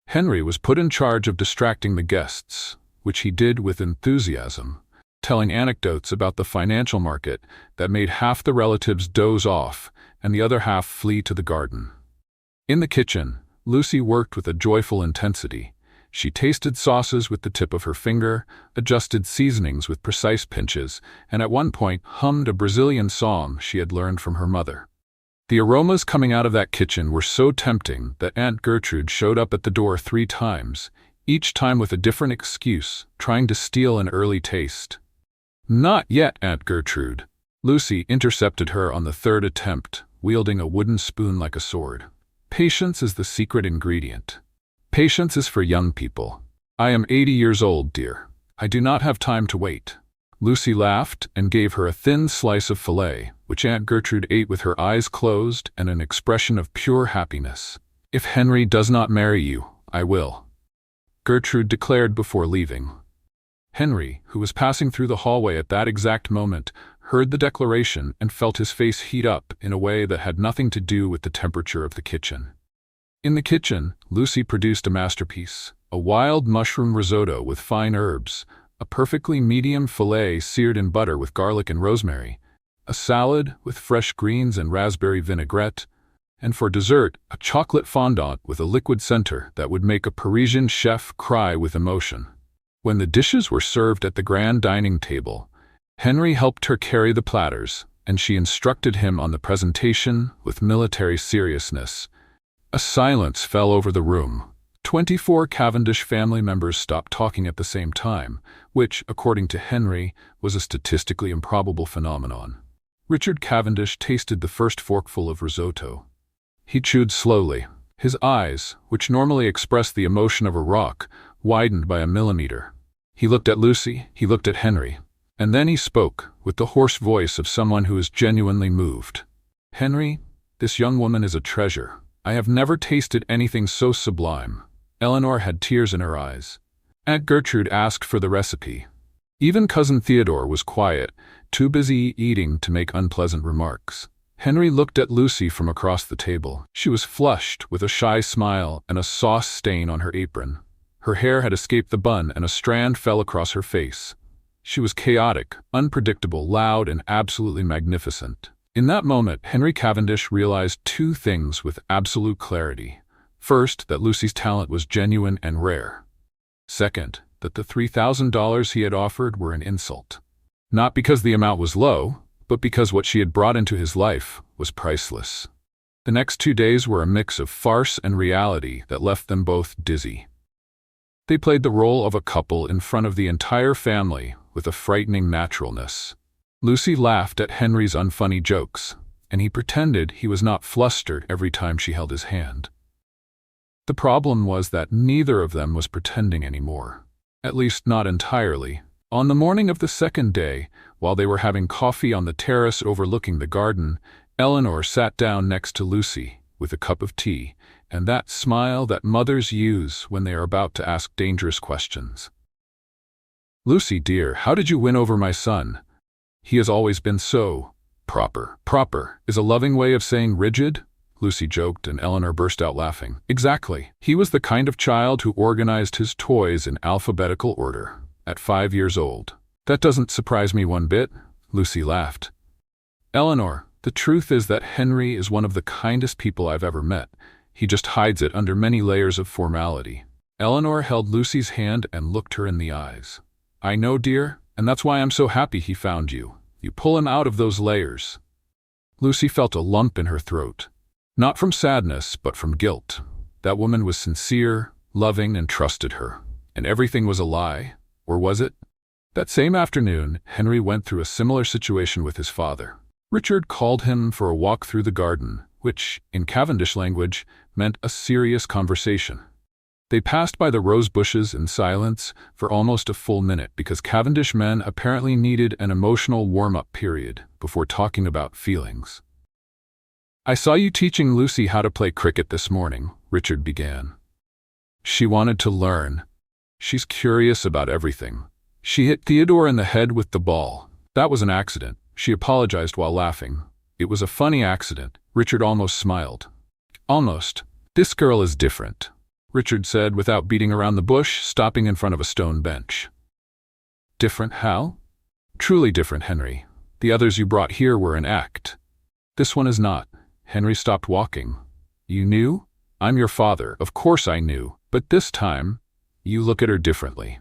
Henry was put in charge of distracting the guests, which he did with enthusiasm, telling anecdotes about the financial market that made half the relatives doze off and the other half flee to the garden. In the kitchen, Lucy worked with a joyful intensity. She tasted sauces with the tip of her finger, adjusted seasonings with precise pinches, and at one point hummed a Brazilian song she had learned from her mother. The aromas coming out of that kitchen were so tempting that Aunt Gertrude showed up at the door 3 times, each time with a different excuse, trying to steal an early taste. "Not yet, Aunt Gertrude." Lucy intercepted her on the 3rd attempt, wielding a wooden spoon like a sword. "Patience is the secret ingredient. Patience is for young people. I am 80 years old, dear. I do not have time to wait." Lucy laughed and gave her a thin slice of filet, which Aunt Gertrude ate with her eyes closed and an expression of pure happiness. "If Henry does not marry you, I will," Gertrude declared before leaving. Henry, who was passing through the hallway at that exact moment, heard the declaration and felt his face heat up in a way that had nothing to do with the temperature of the kitchen. In the kitchen, Lucy produced a masterpiece, a wild mushroom risotto with fine herbs, a perfectly medium filet seared in butter with garlic and rosemary, a salad with fresh greens and raspberry vinaigrette, and for dessert, a chocolate fondant with a liquid center that would make a Parisian chef cry with emotion. When the dishes were served at the grand dining table, Henry helped her carry the platters, and she instructed him on the presentation with military seriousness. A silence fell over the room. 24 Cavendish family members stopped talking at the same time, which, according to Henry, was a statistically improbable phenomenon. Richard Cavendish tasted the first forkful of risotto. He chewed slowly. His eyes, which normally expressed the emotion of a rock, widened by a millimeter. He looked at Lucy, he looked at Henry, and then he spoke, with the hoarse voice of someone who is genuinely moved. "Henry, this young woman is a treasure. I have never tasted anything so sublime." Eleanor had tears in her eyes. Aunt Gertrude asked for the recipe. Even Cousin Theodore was quiet, too busy eating to make unpleasant remarks. Henry looked at Lucy from across the table. She was flushed, with a shy smile and a sauce stain on her apron. Her hair had escaped the bun and a strand fell across her face. She was chaotic, unpredictable, loud, and absolutely magnificent. In that moment, Henry Cavendish realized 2 things with absolute clarity. First, that Lucy's talent was genuine and rare. Second, that the $3,000 he had offered were an insult. Not because the amount was low, but because what she had brought into his life was priceless. The next 2 days were a mix of farce and reality that left them both dizzy. They played the role of a couple in front of the entire family with a frightening naturalness. Lucy laughed at Henry's unfunny jokes, and he pretended he was not flustered every time she held his hand. The problem was that neither of them was pretending anymore. At least not entirely. On the morning of the 2nd day, while they were having coffee on the terrace overlooking the garden, Eleanor sat down next to Lucy with a cup of tea, and that smile that mothers use when they are about to ask dangerous questions. "Lucy, dear, how did you win over my son? He has always been so proper." "Proper is a loving way of saying rigid," Lucy joked, and Eleanor burst out laughing. "Exactly. He was the kind of child who organized his toys in alphabetical order, at 5 years old." "That doesn't surprise me one bit," Lucy laughed. "Eleanor, the truth is that Henry is one of the kindest people I've ever met. He just hides it under many layers of formality." Eleanor held Lucy's hand and looked her in the eyes. "I know, dear, and that's why I'm so happy he found you. You pull him out of those layers." Lucy felt a lump in her throat. Not from sadness, but from guilt. That woman was sincere, loving, and trusted her. And everything was a lie, or was it? That same afternoon, Henry went through a similar situation with his father. Richard called him for a walk through the garden, which, in Cavendish language, meant a serious conversation. They passed by the rose bushes in silence for almost a full minute because Cavendish men apparently needed an emotional warm-up period before talking about feelings. "I saw you teaching Lucy how to play cricket this morning," Richard began. "She wanted to learn. She's curious about everything. She hit Theodore in the head with the ball. That was an accident," she apologized while laughing. "It was a funny accident." Richard almost smiled. "Almost. This girl is different," Richard said without beating around the bush, stopping in front of a stone bench. "Different how?" "Truly different, Henry. The others you brought here were an act. This one is not." Henry stopped walking. "You knew? I'm your father. Of course I knew. But this time, you look at her differently.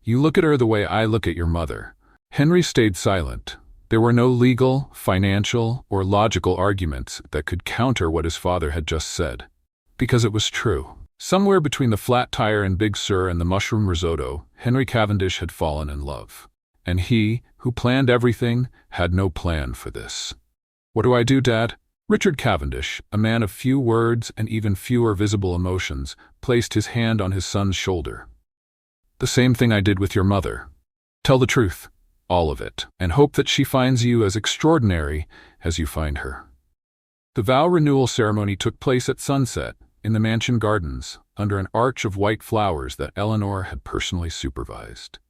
You look at her the way I look at your mother." Henry stayed silent. There were no legal, financial, or logical arguments that could counter what his father had just said. Because it was true. Somewhere between the flat tire in Big Sur and the mushroom risotto, Henry Cavendish had fallen in love. And he, who planned everything, had no plan for this. "What do I do, Dad?" Richard Cavendish, a man of few words and even fewer visible emotions, placed his hand on his son's shoulder. "The same thing I did with your mother. Tell the truth, all of it, and hope that she finds you as extraordinary as you find her." The vow renewal ceremony took place at sunset, in the mansion gardens, under an arch of white flowers that Eleanor had personally supervised.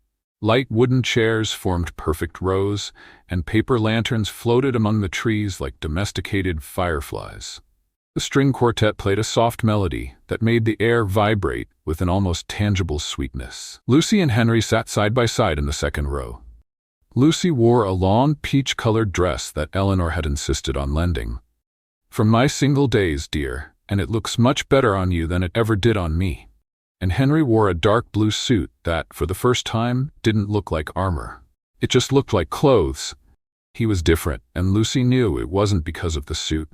Light wooden chairs formed perfect rows, and paper lanterns floated among the trees like domesticated fireflies. The string quartet played a soft melody that made the air vibrate with an almost tangible sweetness. Lucy and Henry sat side by side in the second row. Lucy wore a long peach-colored dress that Eleanor had insisted on lending. "From my single days, dear, and it looks much better on you than it ever did on me." And Henry wore a dark blue suit that, for the first time, didn't look like armor. It just looked like clothes. He was different, and Lucy knew it wasn't because of the suit.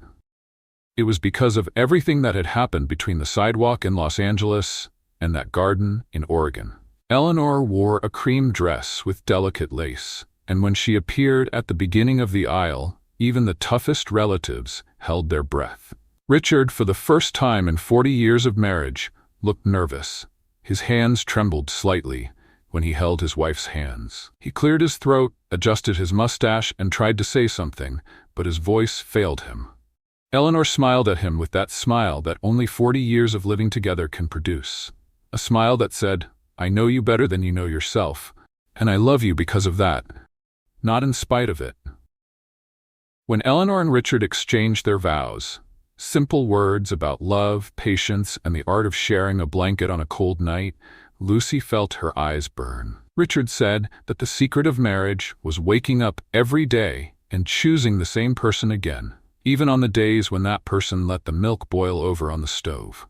It was because of everything that had happened between the sidewalk in Los Angeles and that garden in Oregon. Eleanor wore a cream dress with delicate lace, and when she appeared at the beginning of the aisle, even the toughest relatives held their breath. Richard, for the first time in 40 years of marriage, looked nervous. His hands trembled slightly when he held his wife's hands. He cleared his throat, adjusted his mustache, and tried to say something, but his voice failed him. Eleanor smiled at him with that smile that only 40 years of living together can produce. A smile that said, "I know you better than you know yourself, and I love you because of that, not in spite of it." When Eleanor and Richard exchanged their vows, simple words about love, patience, and the art of sharing a blanket on a cold night, Lucy felt her eyes burn. Richard said that the secret of marriage was waking up every day and choosing the same person again, even on the days when that person let the milk boil over on the stove.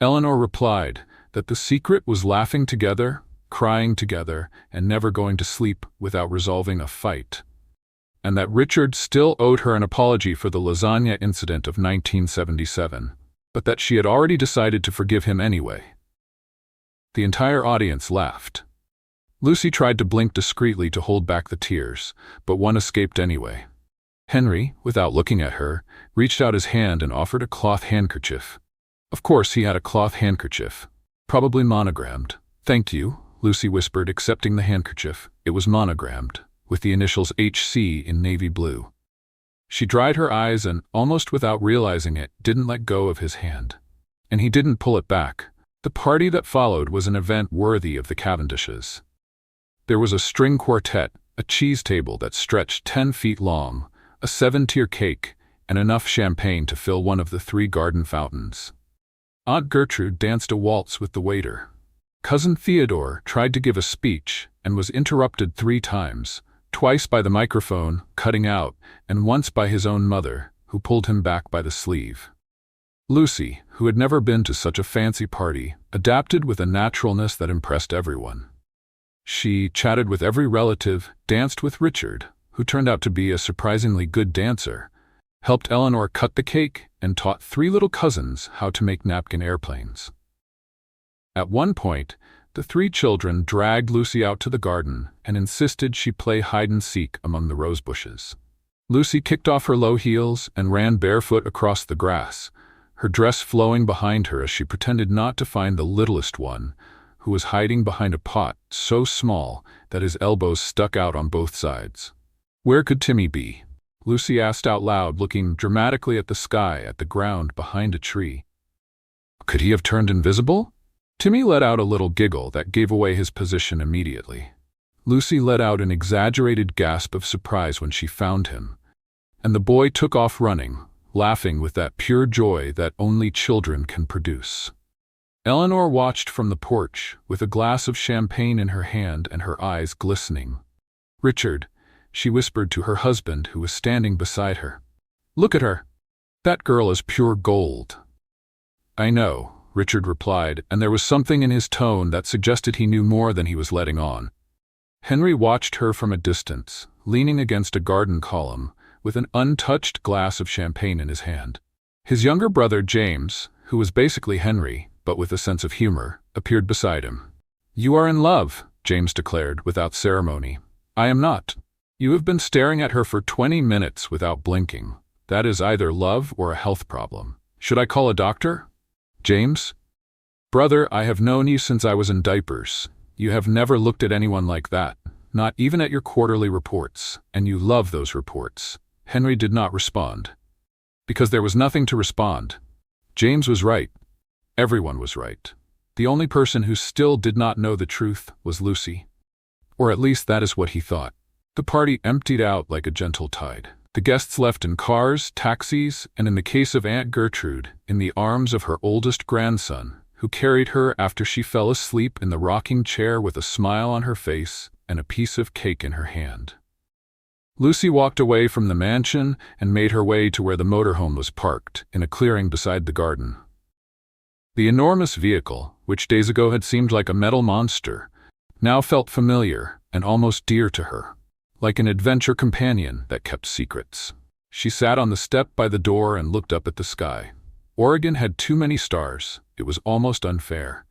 Eleanor replied that the secret was laughing together, crying together, and never going to sleep without resolving a fight, and that Richard still owed her an apology for the lasagna incident of 1977, but that she had already decided to forgive him anyway. The entire audience laughed. Lucy tried to blink discreetly to hold back the tears, but one escaped anyway. Henry, without looking at her, reached out his hand and offered a cloth handkerchief. Of course he had a cloth handkerchief, probably monogrammed. "Thank you," Lucy whispered, accepting the handkerchief. It was monogrammed, with the initials HC in navy blue. She dried her eyes and, almost without realizing it, didn't let go of his hand. And he didn't pull it back. The party that followed was an event worthy of the Cavendishes. There was a string quartet, a cheese table that stretched 10 feet long, a 7-tier cake, and enough champagne to fill one of the 3 garden fountains. Aunt Gertrude danced a waltz with the waiter. Cousin Theodore tried to give a speech and was interrupted 3 times, twice by the microphone, cutting out, and once by his own mother, who pulled him back by the sleeve. Lucy, who had never been to such a fancy party, adapted with a naturalness that impressed everyone. She chatted with every relative, danced with Richard, who turned out to be a surprisingly good dancer, helped Eleanor cut the cake, and taught 3 little cousins how to make napkin airplanes. At one point, the 3 children dragged Lucy out to the garden and insisted she play hide-and-seek among the rose bushes. Lucy kicked off her low heels and ran barefoot across the grass, her dress flowing behind her as she pretended not to find the littlest one, who was hiding behind a pot so small that his elbows stuck out on both sides. "Where could Timmy be?" Lucy asked out loud, looking dramatically at the sky, at the ground behind a tree. "Could he have turned invisible?" Timmy let out a little giggle that gave away his position immediately. Lucy let out an exaggerated gasp of surprise when she found him, and the boy took off running, laughing with that pure joy that only children can produce. Eleanor watched from the porch, with a glass of champagne in her hand and her eyes glistening. "Richard," she whispered to her husband, who was standing beside her. "Look at her. That girl is pure gold." "I know," Richard replied, and there was something in his tone that suggested he knew more than he was letting on. Henry watched her from a distance, leaning against a garden column, with an untouched glass of champagne in his hand. His younger brother James, who was basically Henry, but with a sense of humor, appeared beside him. "You are in love," James declared without ceremony. "I am not. You have been staring at her for 20 minutes without blinking. That is either love or a health problem. Should I call a doctor?" "James? Brother, I have known you since I was in diapers. You have never looked at anyone like that, not even at your quarterly reports, and you love those reports." Henry did not respond. Because there was nothing to respond. James was right. Everyone was right. The only person who still did not know the truth was Lucy. Or at least that is what he thought. The party emptied out like a gentle tide. The guests left in cars, taxis, and in the case of Aunt Gertrude, in the arms of her oldest grandson, who carried her after she fell asleep in the rocking chair with a smile on her face and a piece of cake in her hand. Lucy walked away from the mansion and made her way to where the motorhome was parked, in a clearing beside the garden. The enormous vehicle, which days ago had seemed like a metal monster, now felt familiar and almost dear to her, like an adventure companion that kept secrets. She sat on the step by the door and looked up at the sky. Oregon had too many stars. It was almost unfair.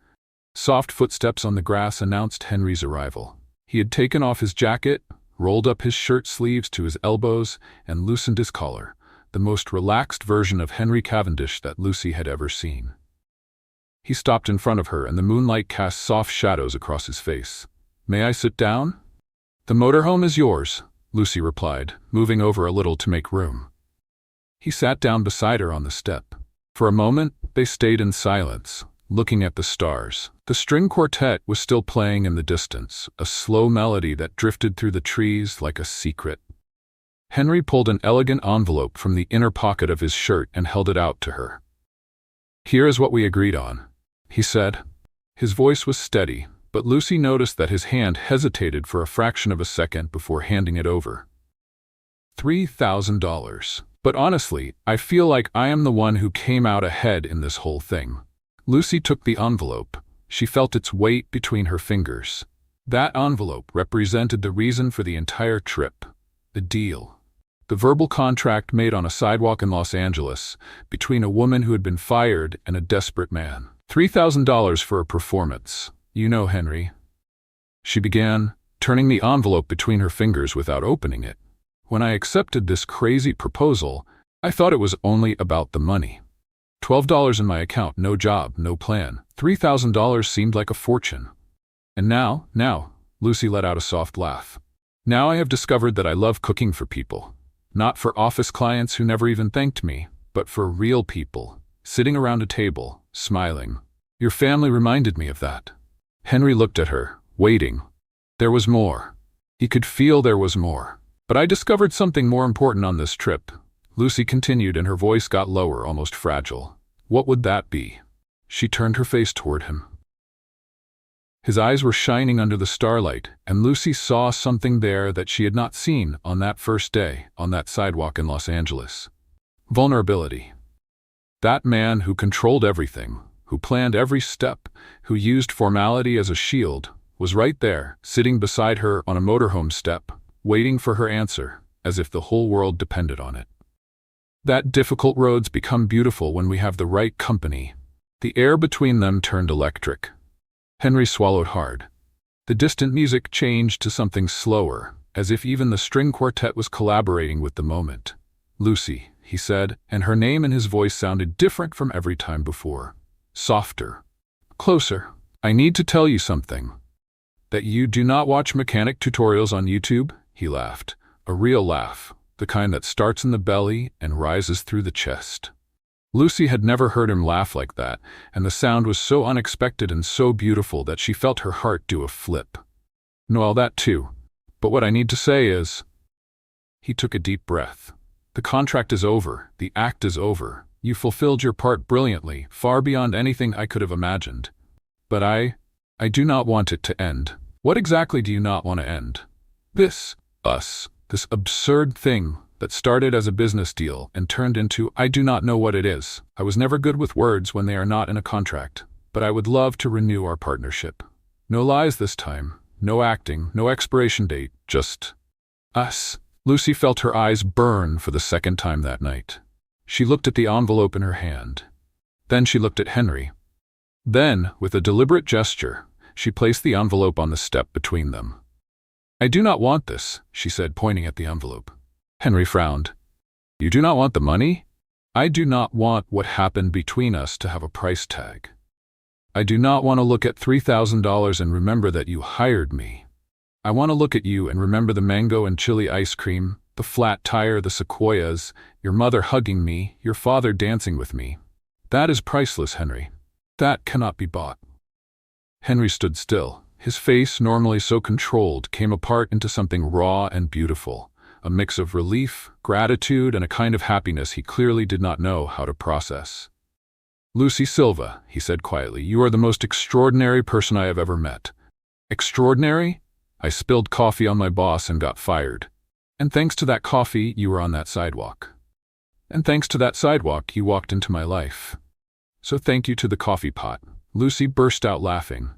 Soft footsteps on the grass announced Henry's arrival. He had taken off his jacket, rolled up his shirt sleeves to his elbows, and loosened his collar, the most relaxed version of Henry Cavendish that Lucy had ever seen. He stopped in front of her, and the moonlight cast soft shadows across his face. "May I sit down?" "The motorhome is yours," Lucy replied, moving over a little to make room. He sat down beside her on the step. For a moment, they stayed in silence, looking at the stars. The string quartet was still playing in the distance, a slow melody that drifted through the trees like a secret. Henry pulled an elegant envelope from the inner pocket of his shirt and held it out to her. "Here is what we agreed on," he said. His voice was steady, but Lucy noticed that his hand hesitated for a fraction of a second before handing it over. $3,000. "But honestly, I feel like I am the one who came out ahead in this whole thing." Lucy took the envelope. She felt its weight between her fingers. That envelope represented the reason for the entire trip, the deal. The verbal contract made on a sidewalk in Los Angeles between a woman who had been fired and a desperate man. $3,000 for a performance. "You know, Henry," she began, turning the envelope between her fingers without opening it. "When I accepted this crazy proposal, I thought it was only about the money. $12 in my account, no job, no plan. $3,000 seemed like a fortune. And now, Lucy let out a soft laugh. Now I have discovered that I love cooking for people. Not for office clients who never even thanked me, but for real people, sitting around a table, smiling. Your family reminded me of that." Henry looked at her, waiting. There was more. He could feel there was more. "But I discovered something more important on this trip," Lucy continued, and her voice got lower, almost fragile. "What would that be?" She turned her face toward him. His eyes were shining under the starlight, and Lucy saw something there that she had not seen on that first day, on that sidewalk in Los Angeles. Vulnerability. That man who controlled everything, who planned every step, who used formality as a shield, was right there, sitting beside her on a motorhome step, waiting for her answer, as if the whole world depended on it. That difficult roads become beautiful when we have the right company. The air between them turned electric. Henry swallowed hard. The distant music changed to something slower, as if even the string quartet was collaborating with the moment. "Lucy," he said, and her name and his voice sounded different from every time before. Softer. Closer. I need to tell you something. That you do not watch mechanic tutorials on YouTube? He laughed. A real laugh, the kind that starts in the belly and rises through the chest. Lucy had never heard him laugh like that, and the sound was so unexpected and so beautiful that she felt her heart do a flip. No, all that too. But what I need to say is... He took a deep breath. The contract is over. The act is over. You fulfilled your part brilliantly, far beyond anything I could have imagined. But I do not want it to end. What exactly do you not want to end? This absurd thing that started as a business deal and turned into I do not know what it is. I was never good with words when they are not in a contract, but I would love to renew our partnership. No lies this time, no acting, no expiration date, just us. Lucy felt her eyes burn for the second time that night. She looked at the envelope in her hand. Then she looked at Henry. Then, with a deliberate gesture, she placed the envelope on the step between them. I do not want this, she said, pointing at the envelope. Henry frowned. You do not want the money? I do not want what happened between us to have a price tag. I do not want to look at $3,000 and remember that you hired me. I want to look at you and remember the mango and chili ice cream, the flat tire, the sequoias, your mother hugging me, your father dancing with me. That is priceless, Henry. That cannot be bought. Henry stood still. His face, normally so controlled, came apart into something raw and beautiful, a mix of relief, gratitude, and a kind of happiness he clearly did not know how to process. Lucy Silva, he said quietly, you are the most extraordinary person I have ever met. Extraordinary? I spilled coffee on my boss and got fired. And thanks to that coffee, you were on that sidewalk. And thanks to that sidewalk, you walked into my life. So thank you to the coffee pot. Lucy burst out laughing.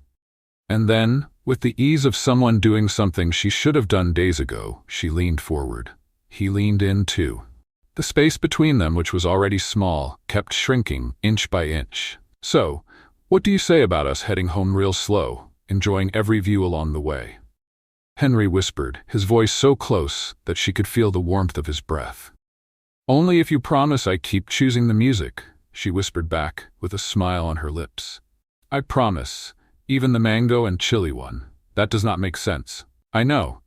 And then, with the ease of someone doing something she should have done days ago, she leaned forward. He leaned in too. The space between them, which was already small, kept shrinking inch by inch. So, what do you say about us heading home real slow, enjoying every view along the way? Henry whispered, his voice so close that she could feel the warmth of his breath. Only if you promise I keep choosing the music, she whispered back, with a smile on her lips. I promise, even the mango and chili one. That does not make sense. I know.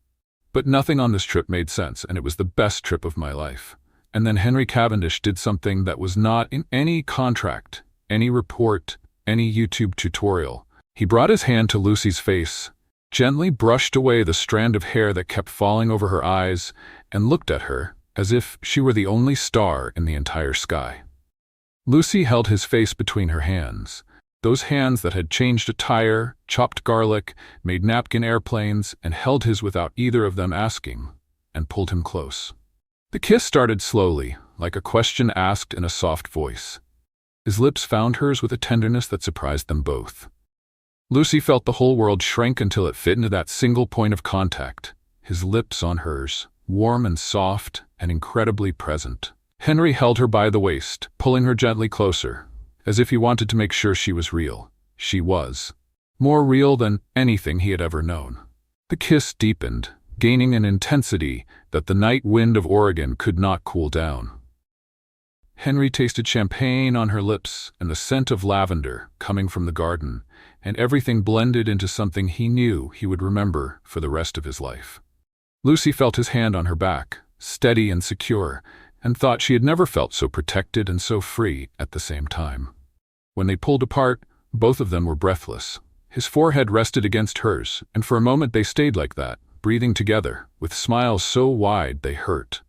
But nothing on this trip made sense, and it was the best trip of my life. And then Henry Cavendish did something that was not in any contract, any report, any YouTube tutorial. He brought his hand to Lucy's face, gently brushed away the strand of hair that kept falling over her eyes, and looked at her as if she were the only star in the entire sky. Lucy held his face between her hands, those hands that had changed a tire, chopped garlic, made napkin airplanes, and held his without either of them asking, and pulled him close. The kiss started slowly, like a question asked in a soft voice. His lips found hers with a tenderness that surprised them both. Lucy felt the whole world shrink until it fit into that single point of contact, his lips on hers, warm and soft and incredibly present. Henry held her by the waist, pulling her gently closer, as if he wanted to make sure she was real. She was. More real than anything he had ever known. The kiss deepened, gaining an intensity that the night wind of Oregon could not cool down. Henry tasted champagne on her lips and the scent of lavender coming from the garden, and everything blended into something he knew he would remember for the rest of his life. Lucy felt his hand on her back, steady and secure, and thought she had never felt so protected and so free at the same time. When they pulled apart, both of them were breathless. His forehead rested against hers, and for a moment they stayed like that, breathing together, with smiles so wide they hurt.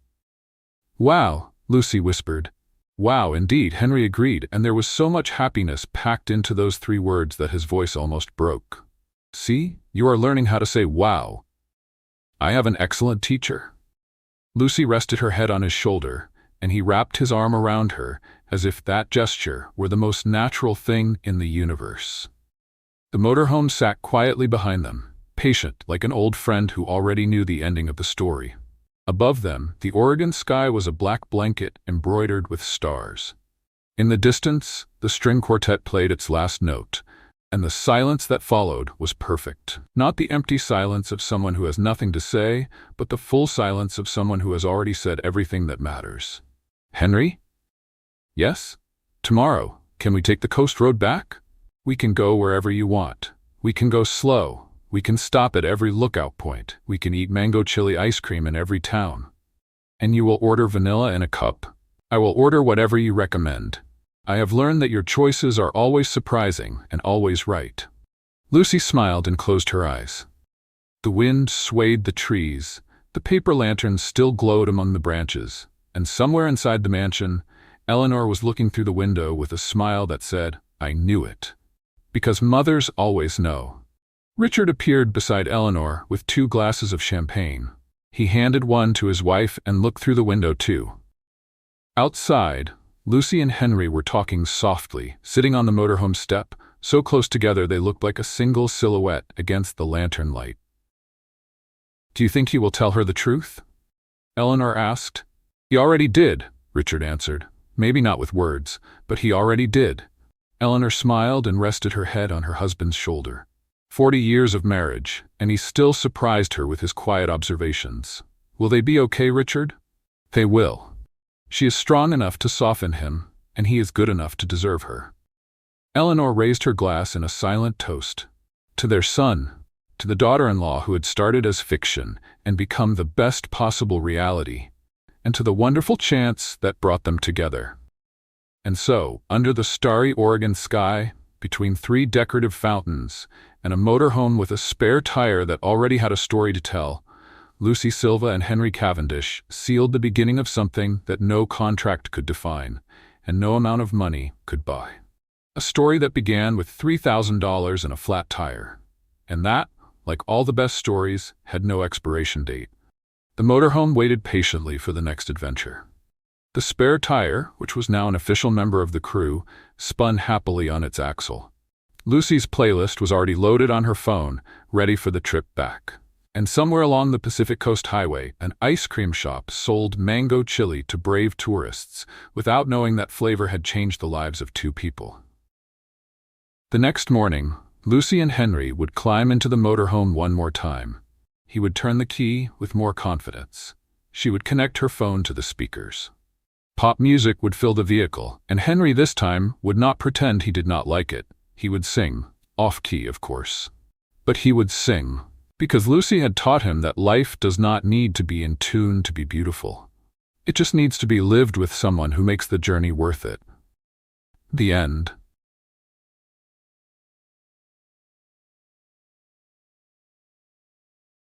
Wow, Lucy whispered. Wow, indeed, Henry agreed, and there was so much happiness packed into those 3 words that his voice almost broke. See, you are learning how to say wow. I have an excellent teacher. Lucy rested her head on his shoulder, and he wrapped his arm around her, as if that gesture were the most natural thing in the universe. The motorhome sat quietly behind them, patient like an old friend who already knew the ending of the story. Above them, the Oregon sky was a black blanket embroidered with stars. In the distance, the string quartet played its last note, and the silence that followed was perfect. Not the empty silence of someone who has nothing to say, but the full silence of someone who has already said everything that matters. Henry? Yes? Tomorrow, can we take the coast road back? We can go wherever you want. We can go slow. We can stop at every lookout point. We can eat mango chili ice cream in every town. And you will order vanilla in a cup. I will order whatever you recommend. I have learned that your choices are always surprising and always right. Lucy smiled and closed her eyes. The wind swayed the trees. The paper lanterns still glowed among the branches. And somewhere inside the mansion, Eleanor was looking through the window with a smile that said, I knew it. Because mothers always know. Richard appeared beside Eleanor with 2 glasses of champagne. He handed one to his wife and looked through the window too. Outside, Lucy and Henry were talking softly, sitting on the motorhome step, so close together they looked like a single silhouette against the lantern light. Do you think he will tell her the truth? Eleanor asked. He already did, Richard answered. Maybe not with words, but he already did. Eleanor smiled and rested her head on her husband's shoulder. 40 years of marriage, and he still surprised her with his quiet observations. Will they be okay, Richard? They will. She is strong enough to soften him, and he is good enough to deserve her. Eleanor raised her glass in a silent toast. To their son, to the daughter-in-law who had started as fiction and become the best possible reality, and to the wonderful chance that brought them together. And so, under the starry Oregon sky, between 3 decorative fountains, and a motorhome with a spare tire that already had a story to tell, Lucy Silva and Henry Cavendish sealed the beginning of something that no contract could define, and no amount of money could buy. A story that began with $3,000 and a flat tire. And that, like all the best stories, had no expiration date. The motorhome waited patiently for the next adventure. The spare tire, which was now an official member of the crew, spun happily on its axle. Lucy's playlist was already loaded on her phone, ready for the trip back. And somewhere along the Pacific Coast Highway, an ice cream shop sold mango chili to brave tourists, without knowing that flavor had changed the lives of 2 people. The next morning, Lucy and Henry would climb into the motorhome one more time. He would turn the key with more confidence. She would connect her phone to the speakers. Pop music would fill the vehicle, and Henry this time would not pretend he did not like it. He would sing, off-key of course. But he would sing, because Lucy had taught him that life does not need to be in tune to be beautiful. It just needs to be lived with someone who makes the journey worth it. The end.